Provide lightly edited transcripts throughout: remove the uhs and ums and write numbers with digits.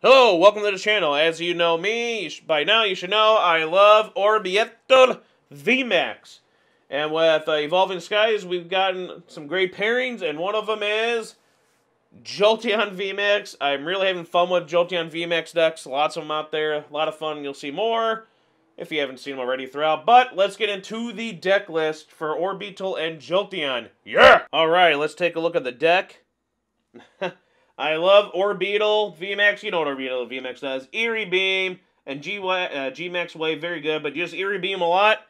Hello, welcome to the channel. As you know me, by now you should know I love Orbeetle VMAX. And with Evolving Skies, we've gotten some great pairings, and one of them is Jolteon VMAX. I'm really having fun with Jolteon VMAX decks. Lots of them out there. A lot of fun. You'll see more if you haven't seen them already throughout. But let's get into the deck list for Orbeetle and Jolteon. Yeah! Alright, let's take a look at the deck. I love Orbeetle VMAX. You know what Orbeetle VMAX does. Eerie Beam and G-Max Wave, very good. But just Eerie Beam a lot,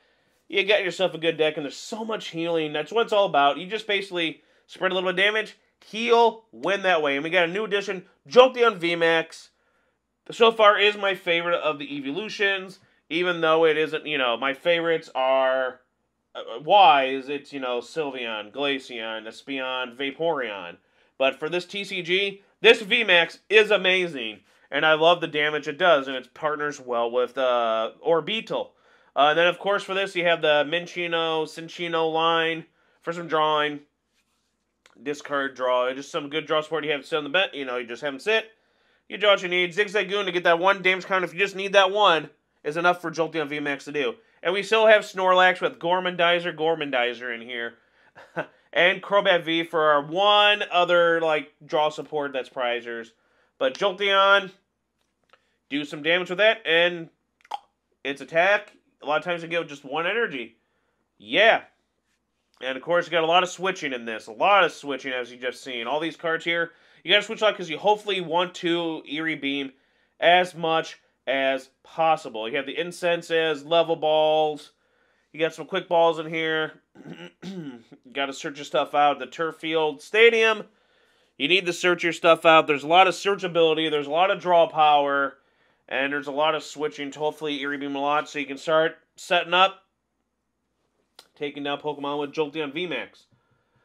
you got yourself a good deck. And there's so much healing. That's what it's all about. You just basically spread a little bit of damage, heal, win that way. And we got a new addition, Jolteon VMAX. So far is my favorite of the evolutions. Even though it isn't, my favorites are Wise. It's, Sylveon, Glaceon, Espeon, Vaporeon. But for this TCG, this VMAX is amazing. And I love the damage it does. And it partners well with Orbeetle. And then, of course, for this, you have the Cinccino line for some drawing. Discard, draw. Just some good draw support. You have to sit on the bench. You just have them sit. You draw what you need. Zigzagoon to get that one damage counter. If you just need that one, is enough for Jolteon VMAX to do. And we still have Snorlax with Gormandizer in here. And Crobat V for our one other, draw support that's prizers. But Jolteon, do some damage with that, and its attack, a lot of times you get just one energy. Yeah. And, of course, you got a lot of switching in this. A lot of switching, as you just seen. All these cards here, you got to switch out because you hopefully want to Eerie Beam as much as possible. You have the Incenses, Level Balls. You got some quick balls in here. You got to search your stuff out. The Turffield Stadium. You need to search your stuff out. There's a lot of searchability. There's a lot of draw power. And there's a lot of switching to hopefully Eerie Beam a lot. So you can start setting up, taking down Pokemon with Jolteon VMAX.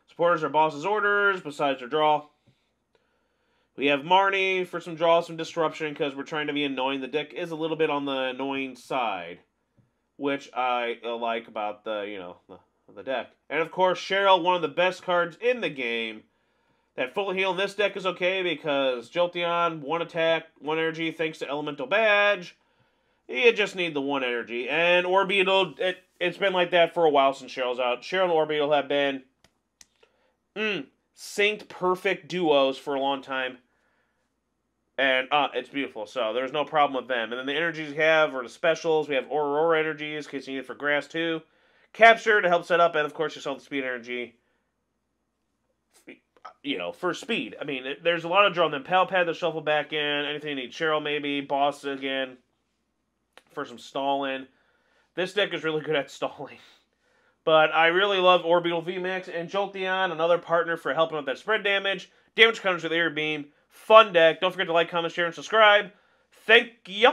Supporters are boss's orders besides their draw. We have Marnie for some draw, some disruption because we're trying to be annoying. The deck is a little bit on the annoying side, which I like about the deck. And of course, Cheryl, one of the best cards in the game. That full heal in this deck is okay because Jolteon, one attack, one energy, thanks to Elemental Badge. You just need the one energy. And Orbeetle, it's been like that for a while since Cheryl's out. Cheryl and Orbeetle have been synced perfect duos for a long time. And it's beautiful, so there's no problem with them. And then the energies we have are the specials. We have Aurora energies, in case you need it for grass too. Capture to help set up, and of course you saw the speed energy. For speed. I mean, there's a lot of draw. And then Pal Pad to shuffle back in. Anything you need. Cheryl maybe. Boss again. For some stalling. This deck is really good at stalling. But I really love Orbeetle VMAX and Jolteon, another partner for helping with that spread damage. Damage counters with Air Beam. Fun deck. Don't forget to like, comment, share, and subscribe. Thank you.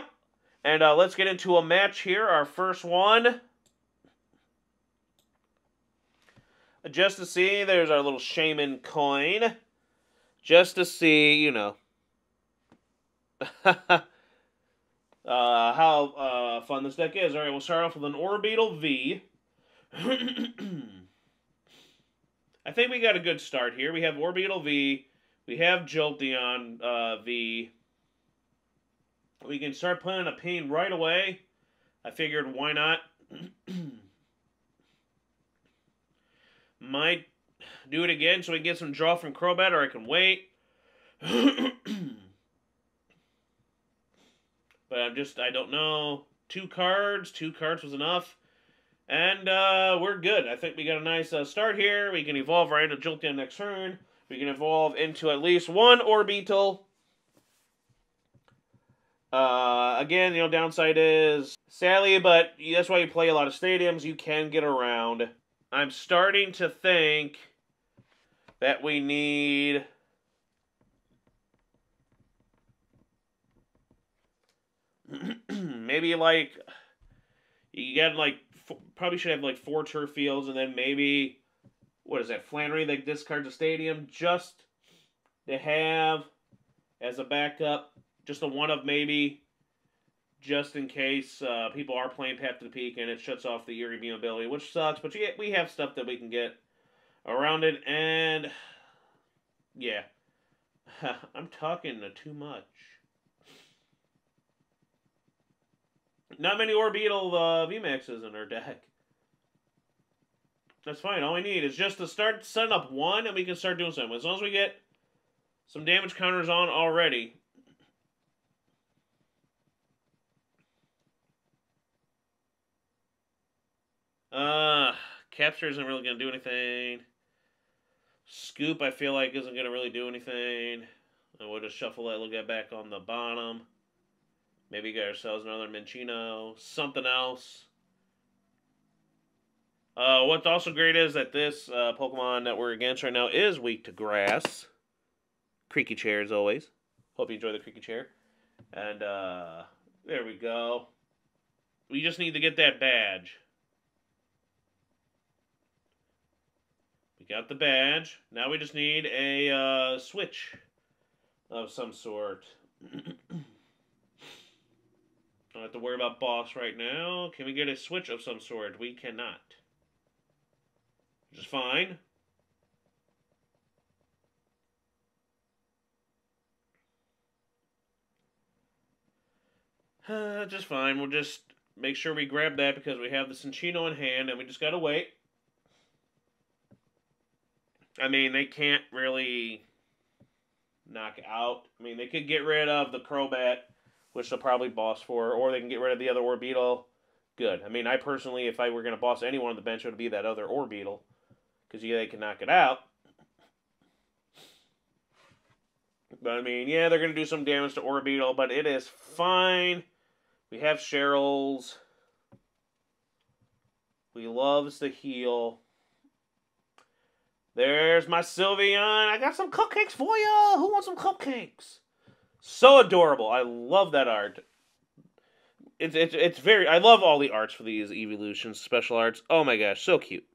And let's get into a match here. Our first one. Just to see, there's our little Shaman coin. Just to see, how fun this deck is. Alright, we'll start off with an Orbeetle V. I think we got a good start here. We have Orbeetle V. We have Jolteon V. We can start playing a pain right away. I figured, why not? Might do it again so we can get some draw from Crobat, or I can wait. But I don't know. Two cards was enough. And we're good. I think we got a nice start here. We can evolve right into Jolteon next turn. We can evolve into at least one Orbeetle. Again, downside is, sadly, but that's why you play a lot of stadiums. You can get around. I'm starting to think that we need maybe you got probably should have 4 turf fields, and then maybe, what is that, Flannery that discards a stadium just to have as a backup, just a one of maybe, just in case people are playing Path to the Peak and it shuts off the Eerie Beam ability, which sucks, but we have stuff that we can get around it, and yeah. I'm talking too much. Not many Orbeetle VMAXs in our deck. That's fine. All we need is just to start setting up one, and we can start doing something. As long as we get some damage counters on already. Capture isn't really going to do anything. Scoop, I feel like, isn't going to really do anything. And we'll just shuffle that. We'll get back on the bottom. Maybe get ourselves another Minccino. Something else. What's also great is that this Pokemon that we're against right now is weak to grass. Creaky chair, as always. Hope you enjoy the creaky chair. And, there we go. We just need to get that badge. We got the badge. Now we just need a switch of some sort. Don't have to worry about boss right now. Can we get a switch of some sort? We cannot. Which is fine. Just fine. We'll just make sure we grab that because we have the Cinccino in hand and we just gotta wait. I mean, they can't really knock out. I mean, they could get rid of the Crobat, which they'll probably boss for, or they can get rid of the other Orbeetle. Good. I mean, I personally, if I were going to boss anyone on the bench, it would be that other Orbeetle, because yeah, they can knock it out. But I mean, yeah, they're going to do some damage to Orbeetle, but it is fine. We have Cheryl's. We loves the heal. There's my Sylveon. I got some cupcakes for you. Who wants some cupcakes? So adorable. I love that art. It's very... I love all the arts for these evolutions, special arts. Oh my gosh, so cute.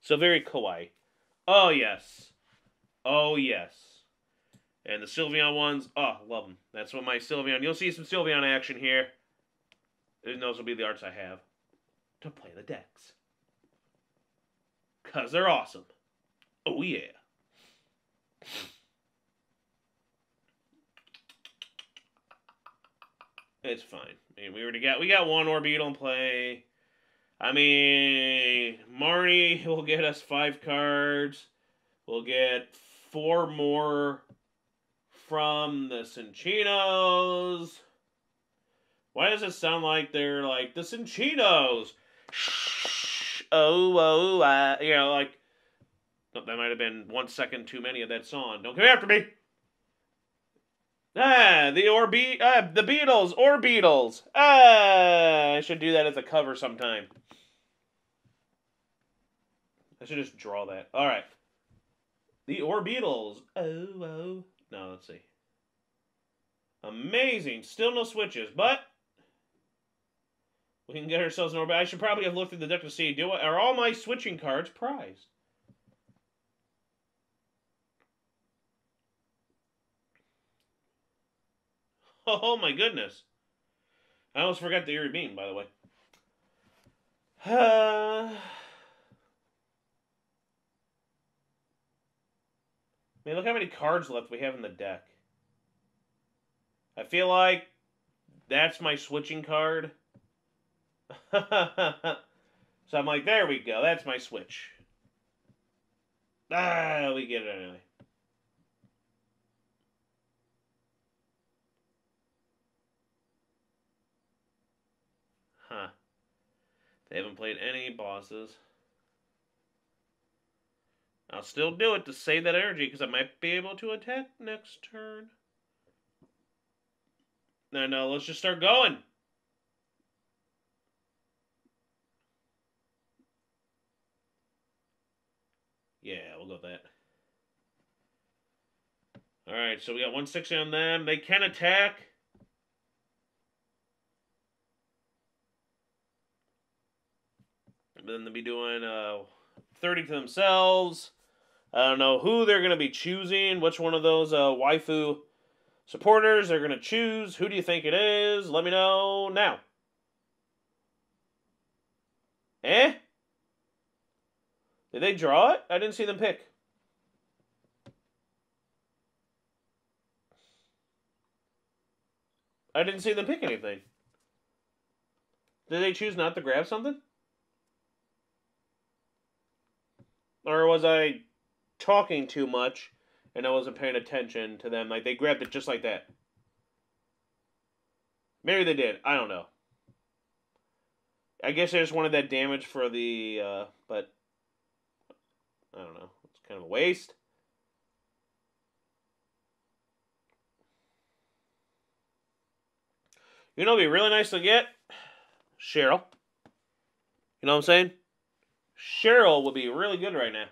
So very kawaii. Oh yes. Oh yes. And the Sylveon ones, oh, love them. That's what my Sylveon... You'll see some Sylveon action here. And those will be the arts I have to play the decks. Because they're awesome. Oh, yeah. It's fine. I mean, we got one Orbeetle in play. I mean, Marnie will get us 5 cards. We'll get 4 more from the Cinccinos. Why does it sound like they're like the Cinccinos? Oh, you know, like, that might have been 1 second too many of that song. Don't come after me. The Beatles, Orbeetles. I should do that as a cover sometime. I should just draw that. All right. The Orbeetles. Oh. No, let's see. Amazing. Still no switches, but we can get ourselves an Orbeetle. I should probably have looked at the deck to see, are all my switching cards prized? Oh my goodness. I almost forgot the Eerie Beam, by the way. Man, look how many cards left we have in the deck. I feel like that's my switching card. So I'm like, there we go. That's my switch. We get it anyway. Huh. They haven't played any bosses. I'll still do it to save that energy because I might be able to attack next turn. No, let's just start going. Yeah, we'll go with that. Alright, so we got 160 on them. They can attack. Then they'll be doing 30 to themselves. I don't know who they're going to be choosing. Which one of those waifu supporters they're going to choose. Who do you think it is? Let me know now. Did they draw it? I didn't see them pick. I didn't see them pick anything. Did they choose not to grab something? Or was I talking too much and I wasn't paying attention to them? Like, they grabbed it just like that. Maybe they did. I don't know. I guess I just wanted that damage for the, but I don't know. It's kind of a waste. You know, it'd be really nice to get Cheryl. You know what I'm saying? Cheryl would be really good right now.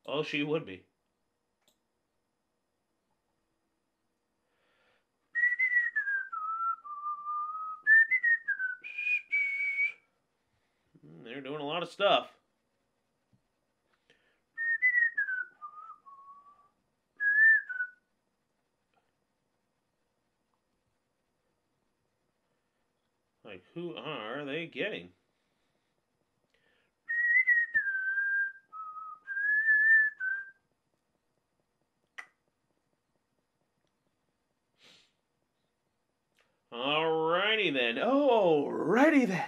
Oh, she would be. They're doing a lot of stuff. Like, who are they getting? Alrighty then. Alrighty then.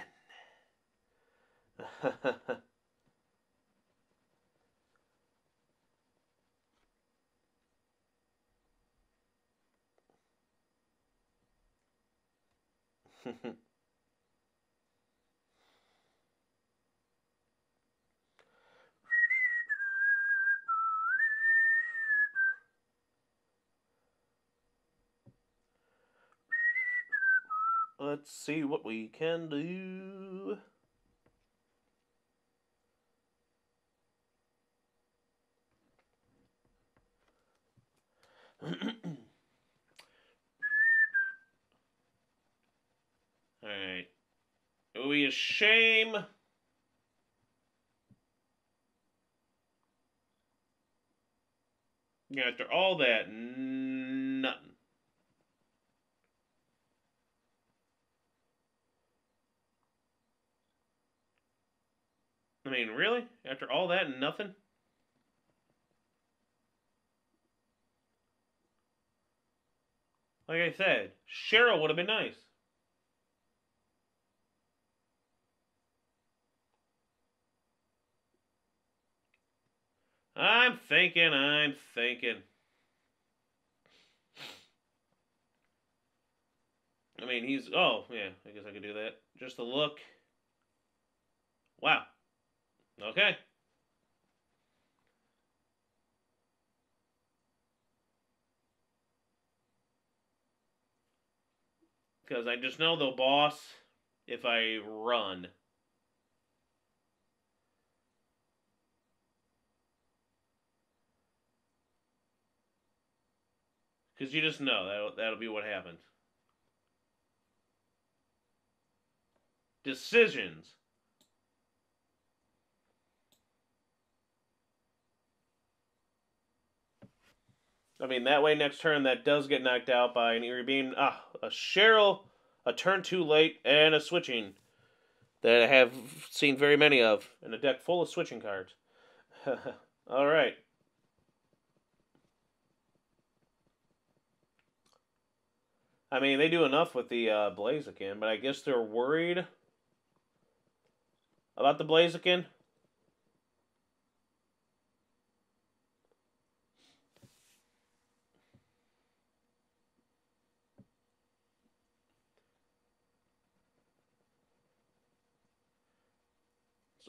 Let's see what we can do. Alright. It would be a shame. Yeah, after all that, nothing. I mean, really? After all that, nothing? Like I said, Cheryl would have been nice. I'm thinking. I mean, he's... Oh, yeah, I guess I could do that. Just a look. Wow. Okay. Because I just know they'll boss if I run. Because you just know that'll be what happens. Decisions. I mean, that way next turn that does get knocked out by an Eerie Beam. A Cheryl, a turn too late, and a switching that I have seen very many of in a deck full of switching cards. All right. I mean, they do enough with the Blaziken, but I guess they're worried about the Blaziken.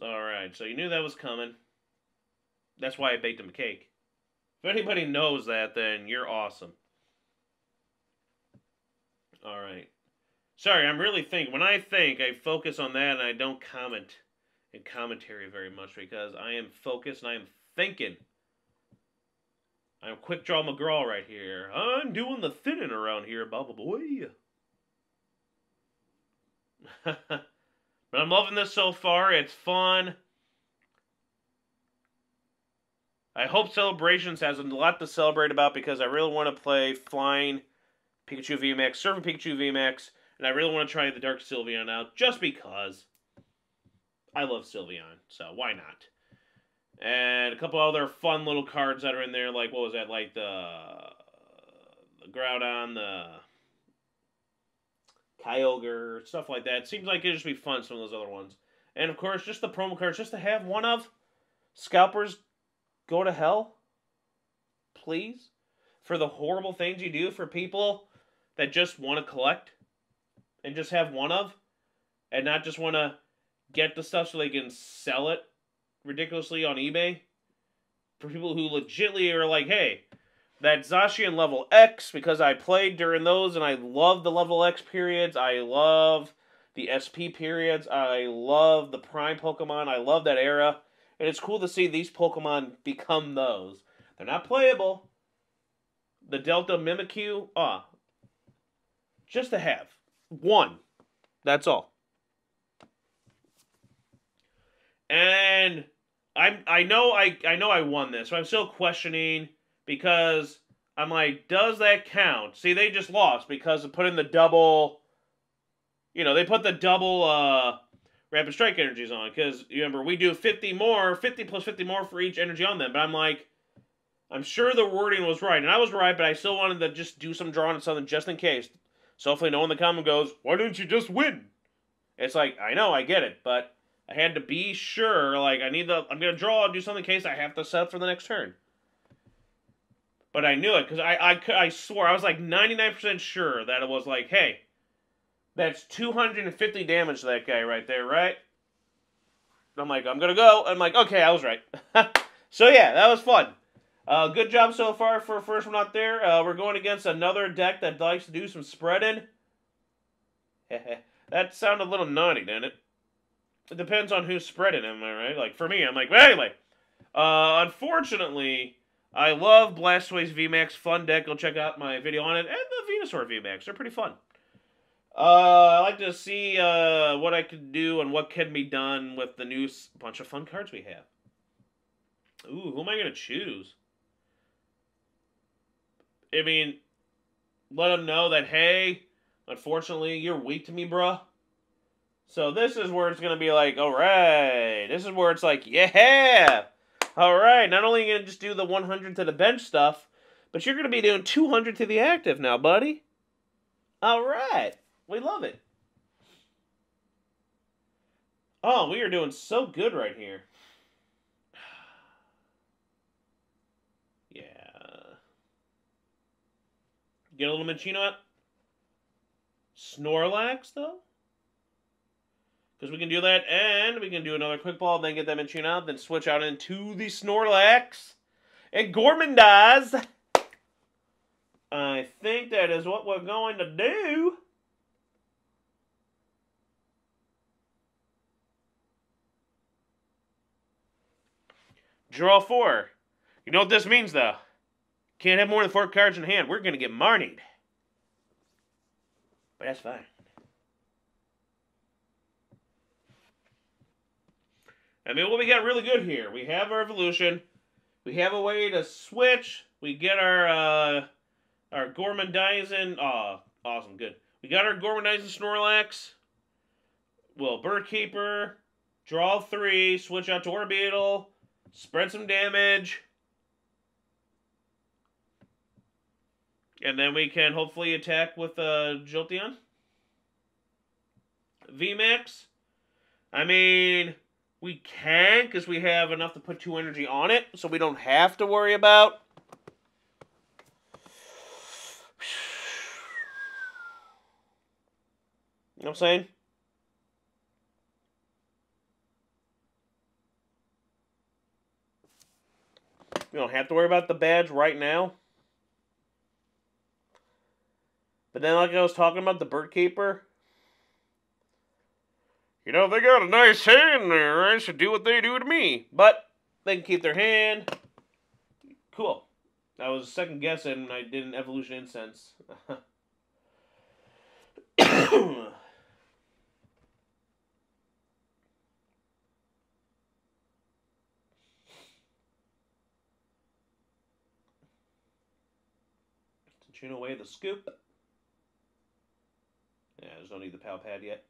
Alright, so you knew that was coming. That's why I baked him a cake. If anybody knows that, then you're awesome. Alright. Sorry, I'm really thinking. When I think, I focus on that and I don't comment in commentary very much because I am focused and I am thinking. I'm Quick Draw McGraw right here. I'm doing the thinning around here, Bubba Boy. But I'm loving this so far. It's fun. I hope Celebrations has a lot to celebrate about because I really want to play Flying Pikachu VMAX, Surfing Pikachu VMAX, and I really want to try the Dark Sylveon out just because I love Sylveon, so why not? And a couple other fun little cards that are in there, like, what was that, like the Groudon, the Kyogre, stuff like that. It seems like it'd just be fun, some of those other ones. And of course, just the promo cards, just to have one of. Scalpers, go to hell. Please. For the horrible things you do for people that just want to collect. And just have one of. And not just want to get the stuff so they can sell it ridiculously on eBay. For people who legitimately are like, hey, that Zacian level X, because I played during those and I love the level X periods. I love the SP periods. I love the Prime Pokemon. I love that era. And it's cool to see these Pokemon become those. They're not playable. The Delta Mimikyu, just to have. One. That's all. And I know I won this, but I'm still questioning because I'm like, does that count? See, they just lost because of putting the double, they put the double Rapid Strike energies on. Because, remember, we do 50 plus 50 more for each energy on them. But I'm like, I'm sure the wording was right. And I was right, but I still wanted to just do some drawing and something just in case. So hopefully no one in the comment goes, why didn't you just win? It's like, I know, I get it, but I had to be sure, like, I'm going to draw and do something in case I have to set up for the next turn. But I knew it, because I swore, I was like 99% sure that it was like, hey, that's 250 damage to that guy right there, right? I'm like, I'm going to go. I'm like, okay, I was right. So yeah, that was fun. Good job so far for first one out there. We're going against another deck that likes to do some spreading. That sounded a little naughty, didn't it? It depends on who's spreading, am I right? Like, for me, I'm like, but anyway. Unfortunately, I love Blastoise VMAX. Fun deck. Go check out my video on it. And the Venusaur VMAX. They're pretty fun. I like to see what I can do and what can be done with the new bunch of fun cards we have. Ooh, who am I going to choose? I mean, let them know that, hey, unfortunately, you're weak to me, bruh. So this is where it's going to be like, all right. This is where it's like, yeah. All right. Not only are you going to just do the 100 to the bench stuff, but you're going to be doing 200 to the active now, buddy. All right. We love it. Oh, we are doing so good right here. Yeah. Get a little Minccino out. Snorlax, though? Because we can do that, and we can do another quick ball, then get that Minccino out, then switch out into the Snorlax. And Gormandize. I think that is what we're going to do. Draw 4. You know what this means, though? Can't have more than 4 cards in hand. We're going to get Marnied. But that's fine. I mean, what we got really good here. We have our Evolution. We have a way to switch. We get our Gormandizing. Oh, awesome, good. We got our Gormandizing Snorlax. Well, Bird Keeper. Draw 3. Switch out to Orbeetle. Spread some damage. And then we can hopefully attack with Jolteon VMAX. I mean, we can, because we have enough to put 2 energy on it, so we don't have to worry about. You know what I'm saying? We don't have to worry about the badge right now. But then, like I was talking about the Bird Keeper, you know, they got a nice hand there. I should do what they do to me. But they can keep their hand. Cool. I was second guessing. I did an Evolution Incense. Cinccino away the scoop. Yeah, I just don't need the PAL pad yet.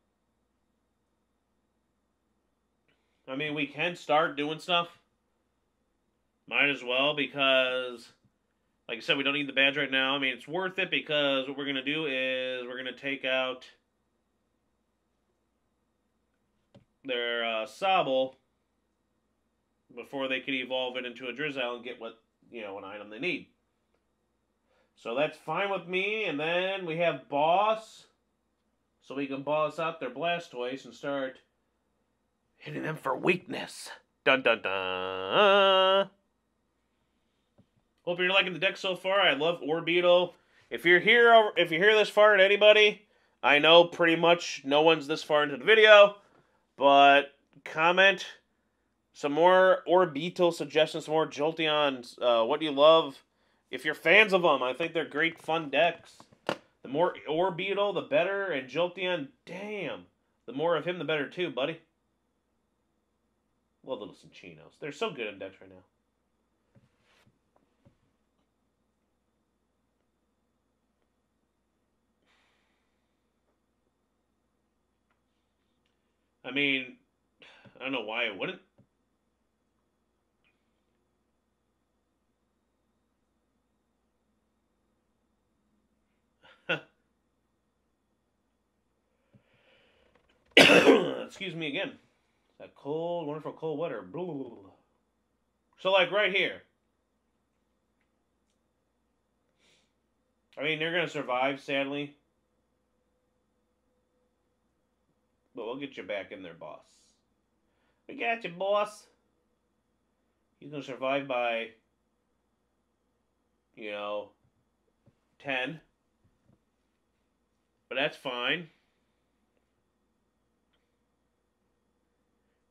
I mean, we can start doing stuff. Might as well, because, like I said, we don't need the badge right now. I mean, it's worth it because what we're going to do is we're going to take out their Sobble before they could evolve it into a Drizzile and get what, an item they need. So that's fine with me. And then we have Boss. So we can boss out their Blastoise and start hitting them for weakness. Dun dun dun. Hope you're liking the deck so far. I love Orbeetle. If you're here this far at anybody, I know pretty much no one's this far into the video, but comment some more Orbeetle suggestions, some more Jolteons. What do you love? If you're fans of them, I think they're great, fun decks. The more Orbeetle, the better. And Jolteon, damn. The more of him, the better too, buddy. Love little Cinccinos. They're so good in decks right now. I mean, I don't know why I wouldn't. Excuse me again. That cold, wonderful cold weather. So, like, right here. I mean, they're going to survive, sadly. But we'll get you back in there, boss. We got you, boss. He's going to survive by, 10. But that's fine.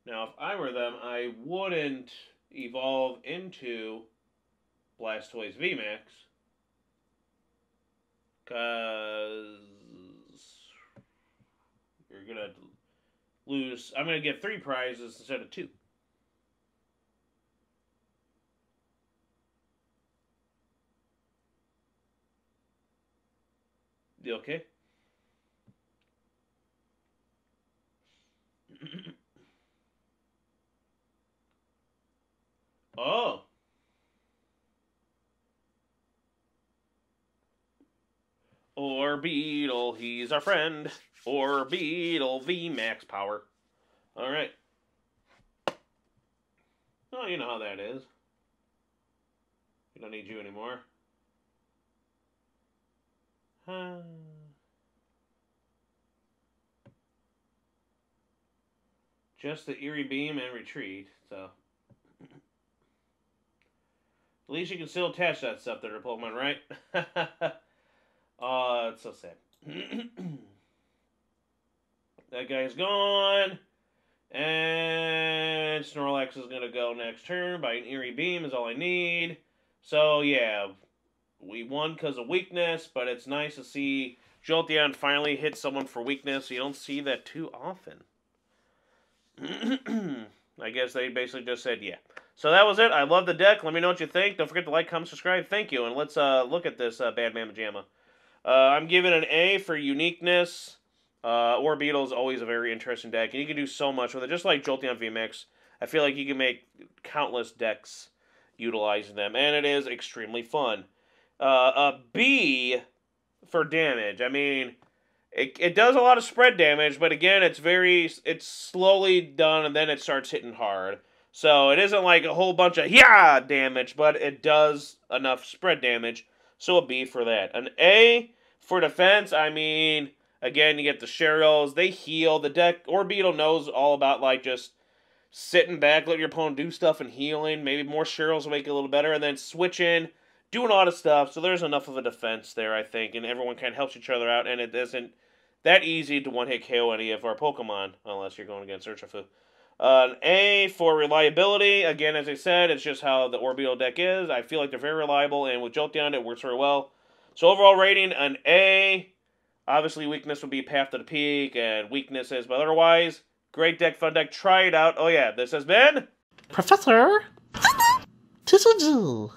Now, if I were them, I wouldn't evolve into Blastoise VMAX. Because you're going to lose. I'm going to get 3 prizes instead of 2. You okay? Oh. Orbeetle, he's our friend. Orbeetle VMAX power. Alright. Oh, you know how that is. We don't need you anymore. Just the Eerie Beam and retreat, so. At least you can still attach that stuff to their Pokemon, right? Oh, it's so sad. That guy's gone. And Snorlax is going to go next turn by an Eerie Beam is all I need. So, yeah. We won because of weakness, but it's nice to see Jolteon finally hit someone for weakness. You don't see that too often. I guess they basically just said, yeah. So that was it. I love the deck. Let me know what you think. Don't forget to like, comment, subscribe. Thank you. And let's look at this Bad Mama Jamma. I'm giving an A for uniqueness. Orbeetle is always a very interesting deck, and you can do so much with it. Just like Jolteon VMAX, I feel like you can make countless decks utilizing them, and it is extremely fun. A B for damage. I mean, it does a lot of spread damage, but again, it's slowly done, and then it starts hitting hard. So it isn't like a whole bunch of damage, but it does enough spread damage. So a B for that. An A for defense. I mean, again, you get the Cheryls. They heal. The deck, Orbeetle knows all about like just sitting back, letting your opponent do stuff and healing. Maybe more Cheryls will make it a little better. And then switching, doing a lot of stuff. So there's enough of a defense there, I think. And everyone kind of helps each other out. And it isn't that easy to one-hit KO any of our Pokemon, unless you're going against Urshifu. An A for reliability. Again, as I said, it's just how the Orbeetle deck is. I feel like they're very reliable, and with Jolteon, it works very well. So overall rating, an A. Obviously, weakness would be Path to the Peak, and weaknesses, but otherwise, great deck, fun deck. Try it out. Oh yeah, this has been Professor TCG.